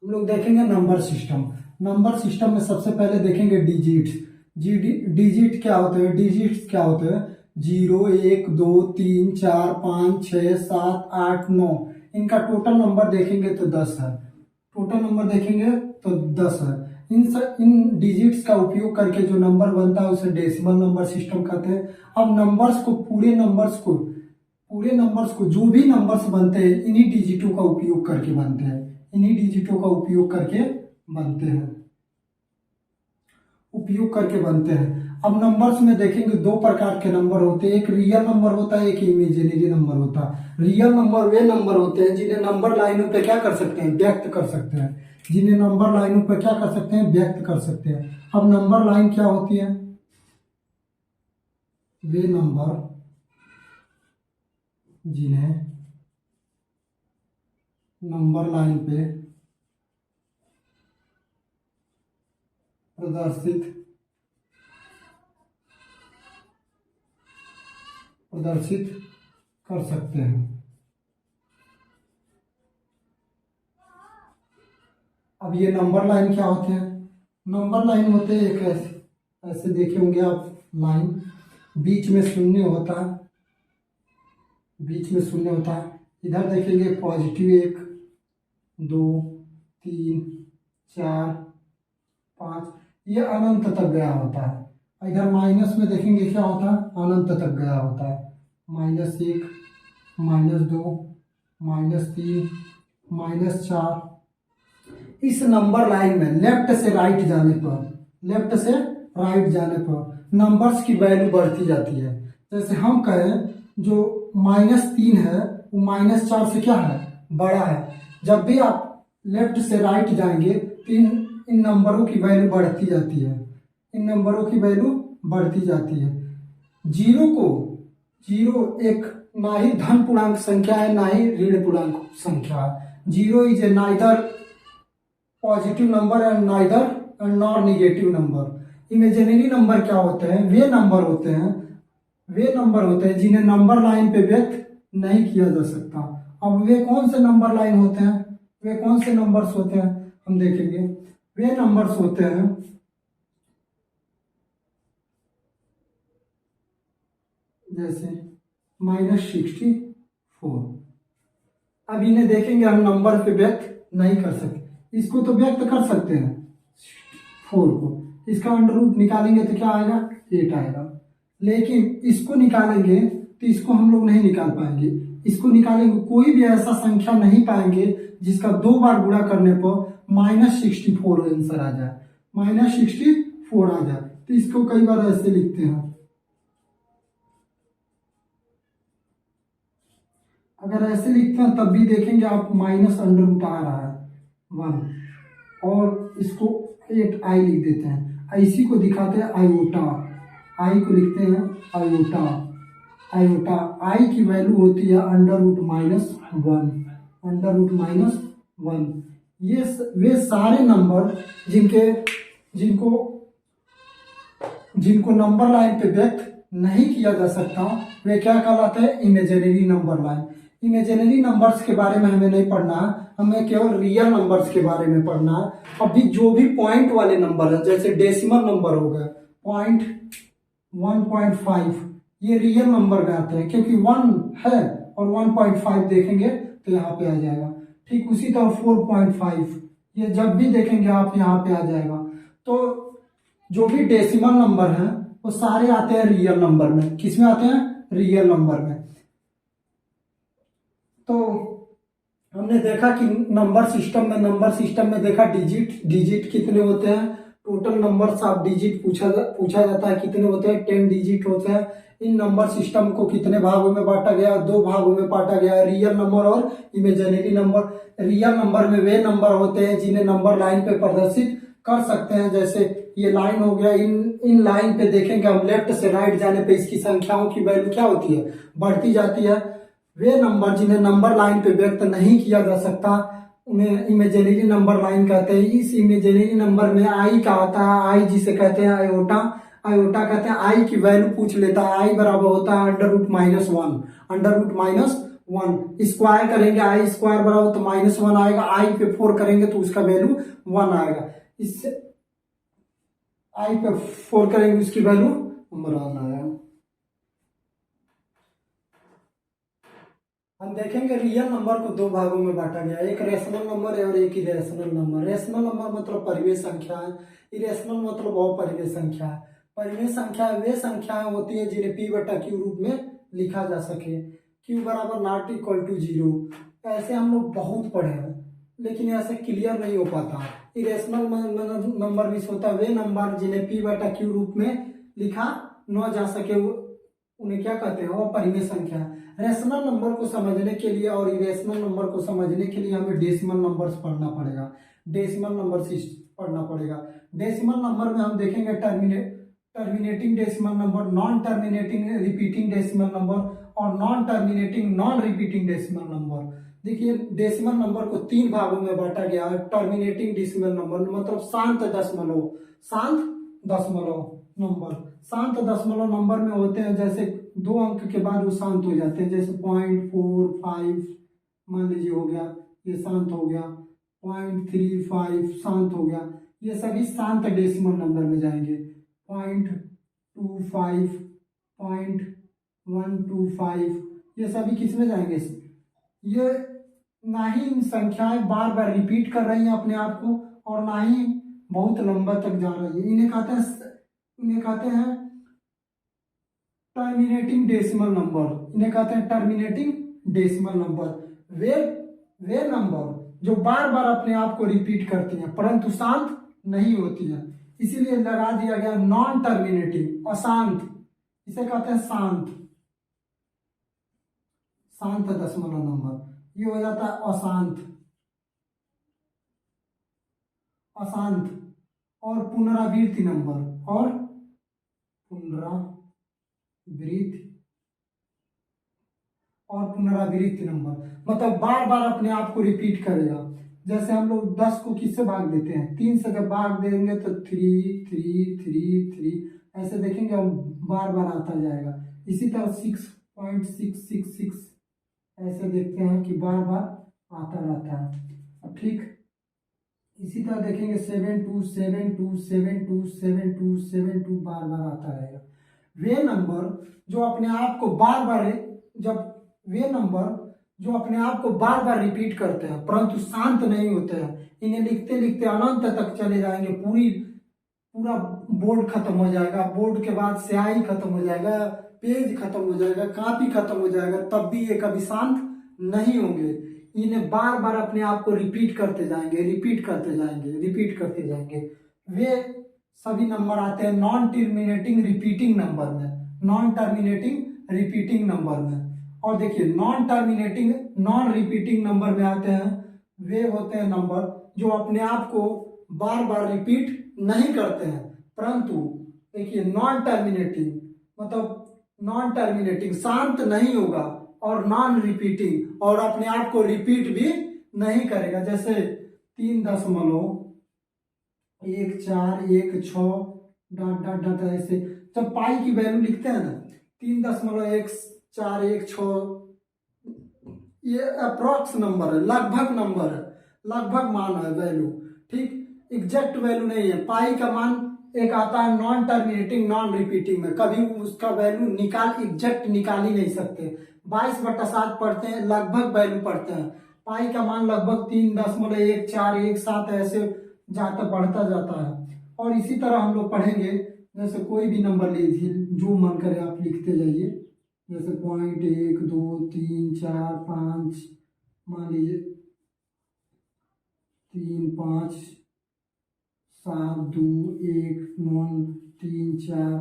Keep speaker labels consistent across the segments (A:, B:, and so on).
A: हम लोग देखेंगे नंबर सिस्टम। नंबर सिस्टम में सबसे पहले देखेंगे डिजिट्स। डिजिट क्या होते हैं? डिजिट्स क्या होते हैं? 0 1 2 3 4 5 6 7 8 9। इनका टोटल नंबर देखेंगे तो 10 है। टोटल नंबर देखेंगे तो 10 है। इन डिजिट्स का उपयोग करके जो नंबर बनता है उसे डेसिमल नंबर सिस्टम कहते हैं। अब पूरे नंबर्स को जो भी नंबर्स बनते हैं इन्हीं डिजिटों का उपयोग करके बनते हैं। इन्हीं डिजिटों का उपयोग करके बनते हैं। अब नंबर्स में देखेंगे दो प्रकार के नंबर होते हैं, एक रियल नंबर होता है, एक इमेजिनरी नंबर होता है। रियल नंबर वे नंबर होते हैं जिन्हें नंबर लाइनों पे क्या कर सकते हैं? व्यक्त कर सकते हैं। जिन्हें नंबर लाइनों पे क्या कर सकते हैं? व्यक्त कर सकते हैं। अब नंबर लाइन क्या होती है? वे नंबर जिन्हें नंबर लाइन पे प्रदर्शित कर सकते हैं। अब ये नंबर लाइन क्या होते हैं? नंबर लाइन होते हैं एक ऐसे देखे होंगे आप लाइन, बीच में शून्य होता है। इधर देखेंगे पॉजिटिव 1 2 3 4 5, ये अनंत तक गया होता है। इधर माइनस में देखेंगे क्या होता है? अनंत तक गया होता है। -1 -2 -3 -4। इस नंबर लाइन में लेफ्ट से राइट जाने पर नंबर्स की वैल्यू बढ़ती जाती है। जैसे हम कहें जो -3 है वो -4 से क्या है? बड़ा है। जब भी आप लेफ्ट से राइट जाएंगे तो इन नंबरों की वैल्यू बढ़ती जाती है। जीरो एक ना ही धन पूर्णांक संख्या है ना ही ऋण पूर्णांक संख्या है। Zero is a neither positive number and neither nor negative number. Imaginary number क्या होते हैं? वे नंबर होते हैं जिन्हें नंबर लाइन पे व्यक्त नहीं किया जा सकता। अब वे कौन से नंबर लाइन होते हैं? वे कौन से नंबर्स होते हैं हम देखेंगे। वे नंबर्स होते हैं जैसे -64। अब इन्हें देखेंगे हम नंबर पे व्यक्त नहीं कर सकते। इसको तो व्यक्त कर सकते हैं 4 को, इसका अंडर रूट निकालेंगे तो क्या आएगा? 8 आएगा। लेकिन इसको निकालेंगे तो इसको हम लोग नहीं निकाल पाएंगे। इसको निकालेंगे कोई भी ऐसा संख्या नहीं पाएंगे जिसका 2 बार गुणा करने पर -64 आंसर आ जाए। -64 आ जाए तो इसको कई बार ऐसे लिखते हैं। अगर ऐसे लिखते हैं तब भी देखेंगे आप माइनस अंडर रूट आ रहा है 1 और इसको 8i लिख देते हैं। इसी को दिखाते हैं आयोटा। आई को लिखते हैं आयोटा। आई की वैल्यू होती है अंडर रूट माइनस वन। ये वे सारे नंबर जिनको नंबर लाइन पे व्यक्त नहीं किया जा सकता वे क्या कहलाते हैं? Imaginary number line. Imaginary numbers के बारे में हमें नहीं पढ़ना है, हमें केवल रियल नंबर्स के बारे में पढ़ना है। अभी जो भी पॉइंट वाले नंबर है जैसे डेसिमल नंबर हो गए, पॉइंट 1.5, ये रियल नंबर में आते हैं क्योंकि 1 है और 1.5 देखेंगे तो यहाँ पे आ जाएगा। ठीक उसी तरह 4.5 ये जब भी देखेंगे आप यहाँ पे आ जाएगा। तो जो भी डेसिमल नंबर हैं वो सारे आते हैं रियल नंबर में। किस में आते हैं? रियल नंबर में। तो हमने देखा कि नंबर सिस्टम में देखा डिजिट कितने होते हैं। टोटल नंबर्स ऑफ डिजिट पूछा जाता है कितने होते हैं? 10 डिजिट होते हैं। इन नंबर सिस्टम को कितने भागों में बांटा गया? 2 भागों में बांटा गया है, रियल नंबर और इमेजिनरी नंबर। रियल नंबर में वे नंबर होते हैं जिन्हें नंबर लाइन पे प्रदर्शित कर सकते हैं। जैसे ये लाइन हो गया, इन लाइन पे देखेंगे हम लेफ्ट से राइट जाने पे इसकी संख्याओं की वैल्यू क्या होती है? बढ़ती जाती है। वे नंबर जिन्हें नंबर लाइन पे व्यक्त नहीं किया जा सकता उन्हें इमेजिनरी नंबर लाइन कहते हैं। इस इमेजिनरी नंबर में आई का आता है, आई जिसे कहते हैं आयोटा कहते हैं। आई की वैल्यू पूछ लेता है, आई बराबर होता है अंडर रूट माइनस 1 स्क्वायर करेंगे आई स्क्वायर बराबर तो -1 आएगा, आई पे 4 करेंगे तो उसका वैल्यू 1 आएगा, इससे आई पे 4 करेंगे उसकी वैल्यू 1 आएगा। हम देखेंगे रियल नंबर को दो भागों में बांटा गया है, एक रेशनल नंबर है और एक इरेशनल नंबर। रेशनल नंबर मतलब परिमेय संख्या है, इरेशनल मतलब अपरिमेय संख्या है। परिमेय संख्या वे संख्याएं होती है जिन्हें p बटा q रूप में लिखा जा सके, q बराबर नॉट इक्वल टू 0। ऐसे हम लोग बहुत पढ़े हैं लेकिन ऐसे क्लियर नहीं हो पाता। इरेशनल नंबर भी होता है वे नंबर जिन्हें p बटा q रूप में लिखा न जा सके, उन्हें क्या कहते हैं, वो परिमेय संख्या। रेशनल नंबर को समझने के लिए और इरेशनल नंबर को समझने के लिए हमें डेसिमल नंबर्स पढ़ना पड़ेगा, डेसिमल नंबर पढ़ना पड़ेगा। डेसिमल नंबर में हम देखेंगे terminating decimal number, non terminating repeating decimal number और non terminating non repeating decimal number. देखिए डेसिमल नंबर को 3 भागों में बांटा गया है। टर्मिनेटिंग डेसिमल नंबर मतलब शांत दशमलव, शांत दशमलव नंबर। शांत दशमलव नंबर में होते हैं जैसे 2 अंक के बाद वो शांत हो जाते हैं, जैसे 0.45 मान लीजिए हो गया, ये शांत हो गया, 0.35 शांत हो गया, ये सभी शांत डेसिमल नंबर में जाएंगे। 0.25 0.125 ये सभी किस में जाएंगे, ये ना ही इन संख्याएं बार बार रिपीट कर रही हैं अपने आप को और ना ही बहुत लंबा तक जा रही है। इन्हें कहते हैं टर्मिनेटिंग डेसिमल नंबर, इन्हें कहते हैं टर्मिनेटिंग डेसिमल नंबर। वे नंबर जो बार बार अपने आप को रिपीट करती हैं परंतु शांत नहीं होती हैं, इसीलिए लगा दिया गया नॉन टर्मिनेटिंग, अशांत, इसे कहते हैं शांत, शांत दशमलव नंबर। ये हो जाता है अशांत, अशांत। और पुनरावृत्ति नंबर, और पुनरावृत्ति नंबर मतलब बार बार अपने आप को रिपीट करेगा। जैसे हम लोग 10 को किससे भाग देते हैं, 3 से जब भाग देंगे तो 3 3 3 3 ऐसे देखेंगे हम बार बार आता जाएगा। इसी तरह 6.666 ऐसे देखते हैं कि बार बार आता रहता है। अब ठीक इसी तरह देखेंगे 7272727272 बार बार आता रहेगा। वे नंबर जो अपने आप को बार बार रिपीट करते हैं परंतु शांत नहीं होते हैं, इन्हें लिखते लिखते अनंत तक चले जाएंगे, पूरा बोर्ड खत्म हो जाएगा, बोर्ड के बाद स्याही खत्म हो जाएगा, पेज खत्म हो जाएगा, कॉपी खत्म हो जाएगा, तब भी ये कभी शांत नहीं होंगे। इन्हें बार बार अपने आप को रिपीट करते जाएंगे, रिपीट करते जाएंगे। वे सभी नंबर आते हैं नॉन टर्मिनेटिंग रिपीटिंग नंबर में, नॉन टर्मिनेटिंग रिपीटिंग नंबर में। और देखिए non terminating non repeating number में आते हैं वे होते हैं नंबर जो अपने आप को बार बार रिपीट नहीं करते हैं परंतु देखिए नॉन टर्मिनेटिंग शांत नहीं होगा और नॉन रिपीटिंग और अपने आप को रिपीट भी नहीं करेगा। जैसे 3.1416 ऐसे जब पाई की वैल्यू लिखते हैं ना 3.1416 ये अप्रोक्स नंबर है, लगभग मान है वैल्यू, ठीक एग्जैक्ट वैल्यू नहीं है। पाई का मान एक आता है नॉन टर्मिनेटिंग नॉन रिपीटिंग में, कभी उसका वैल्यू एग्जैक्ट निकाल ही नहीं सकते। 22/7 पढ़ते हैं, लगभग वैल्यू पढ़ते हैं, पाई का मान लगभग 3.1417 ऐसे बढ़ता जाता है। और इसी तरह हम लोग पढ़ेंगे, जैसे कोई भी नंबर लीजिए जो मन करे आप लिखते जाइए, जैसे 0.1 2 3 4 5 मान लीजिए 3 5 7 2 1 9 3 4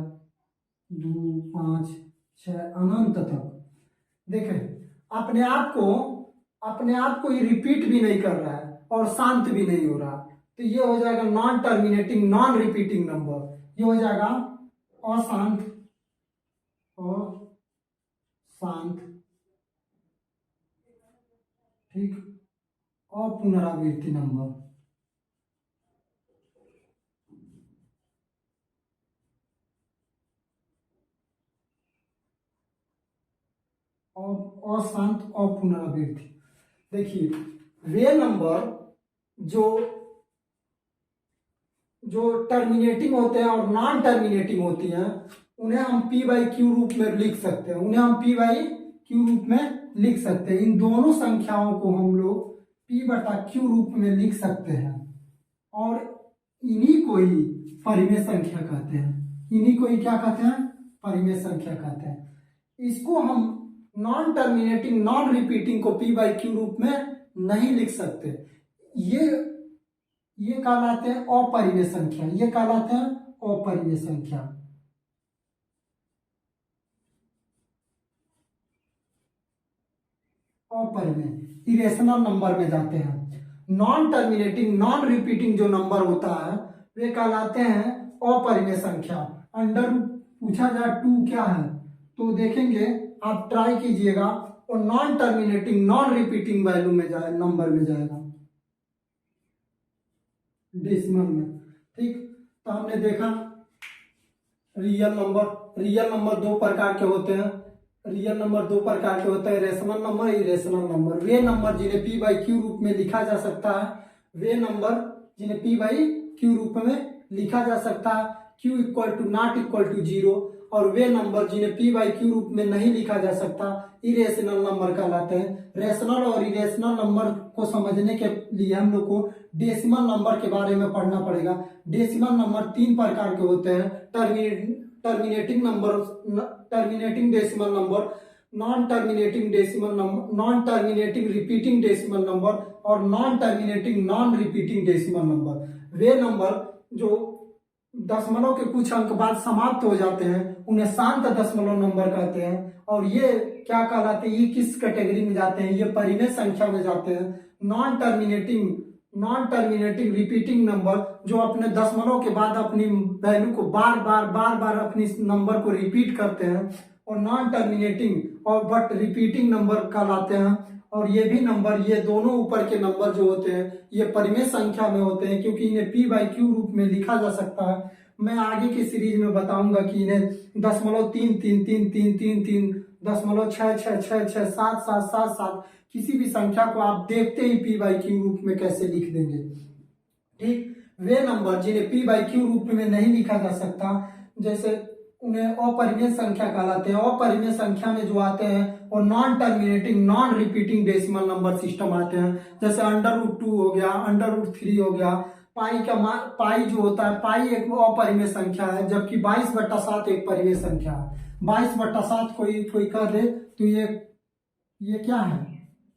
A: 2 5 6 अनंत तक। देखें अपने आप को ये रिपीट भी नहीं कर रहा है और शांत भी नहीं हो रहा, तो ये हो जाएगा non terminating non repeating number, ये हो जाएगा अशांत ठीक, अपुनरावृत्ति नंबर। अशांत अपुनरावृत्ति। देखिए वे नंबर जो टर्मिनेटिंग होते हैं और नॉन टर्मिनेटिंग होती हैं उन्हें हम पी बाई क्यू रूप में लिख सकते हैं, उन्हें हम पी बाई क्यू रूप में लिख सकते हैं। इन दोनों संख्याओं को हम लोग पी बटा क्यू रूप में लिख सकते हैं और इन्हीं को ही परिमेय संख्या कहते हैं। इन्हीं को ही क्या कहते हैं? परिमेय संख्या कहते हैं। इसको हम नॉन टर्मिनेटिंग नॉन रिपीटिंग को पी बाई क्यू रूप में नहीं लिख सकते। ये कहलाते हैं अपरिमेय संख्या, ये कहलाते हैं अपरिमेय संख्या। अपरिमेय इरेशनल नंबर में जाते हैं। नॉन टर्मिनेटिंग नॉन रिपीटिंग जो नंबर होता है वे कहलाते हैं अपरिमेय संख्या। अंडर पूछा जाए 2 क्या है तो देखेंगे, आप ट्राई कीजिएगा और non terminating non repeating value में जाए, नंबर में जाएगा, डेसिमल में। ठीक, तो हमने देखा रियल नंबर 2 प्रकार के होते हैं। रियल नंबर 2 प्रकार के होते हैं, रेशनल नंबर, इरेशनल नंबर। वे नंबर जिन्हें पी बाई क्यू रूप में लिखा जा सकता है, वे नंबर जिन्हें पी बाई क्यू रूप में लिखा जा सकता है, q equal to not equal to 0। और वे नंबर जिन्हें पी बाई क्यू रूप में नहीं लिखा जा सकता, इरेशनल नंबर कहलाते हैं। रेशनल और इरेशनल नंबर को समझने के लिए हम लोग को डेसिमल नंबर के बारे में पढ़ना पड़ेगा। डेसिमल नंबर 3 प्रकार के होते हैं, terminating number, terminating decimal number, non terminating decimal number, non terminating repeating decimal number और non terminating non repeating decimal number. वे नंबर जो दशमलव के कुछ अंक बाद समाप्त हो जाते हैं उन्हें शांत दशमलव नंबर कहते हैं। और ये क्या कहलाते हैं? ये किस कैटेगरी में जाते हैं? ये परिमेय संख्या में जाते हैं। नॉन टर्मिनेटिंग रिपीटिंग नंबर जो अपने दशमलव के बाद अपनी वैल्यू को बार बार अपनी नंबर को रिपीट करते हैं, और नॉन टर्मिनेटिंग और बट रिपीटिंग नंबर कहलाते हैं। और ये भी नंबर, ये दोनों ऊपर के नंबर जो होते हैं ये परिमेय संख्या में होते हैं, क्योंकि इन्हें पी बाई क्यू रूप में लिखा जा सकता है। मैं आगे की सीरीज में बताऊंगा कि इन्हें 0.33333 0.666677 किसी भी संख्या को आप देखते ही पी बाई क्यू रूप में कैसे लिख देंगे। ठीक, वे नंबर जिन्हें पी बाई क्यू रूप में नहीं लिखा जा सकता, जैसे उन्हें अपरिमेय संख्या कहलाते हैं। अपरिमेय संख्या में जो आते हैं और non terminating non repeating decimal number system आते हैं, जैसे √2 हो गया, √3 हो गया। पाई जो होता है, पाई एक अपरिमेय संख्या है, जबकि 22/7 एक परिमेय संख्या है। 22/7 कोई कर दे तो ये क्या है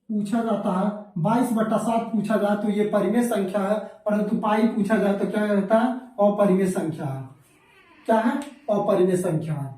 A: पूछा जाता है, 22/7 पूछा जाए तो ये परिमेय संख्या है, परंतु पाई पूछा जाए तो क्या रहता है? अपरिमेय संख्या है। क्या है? अपरिमेय संख्या है।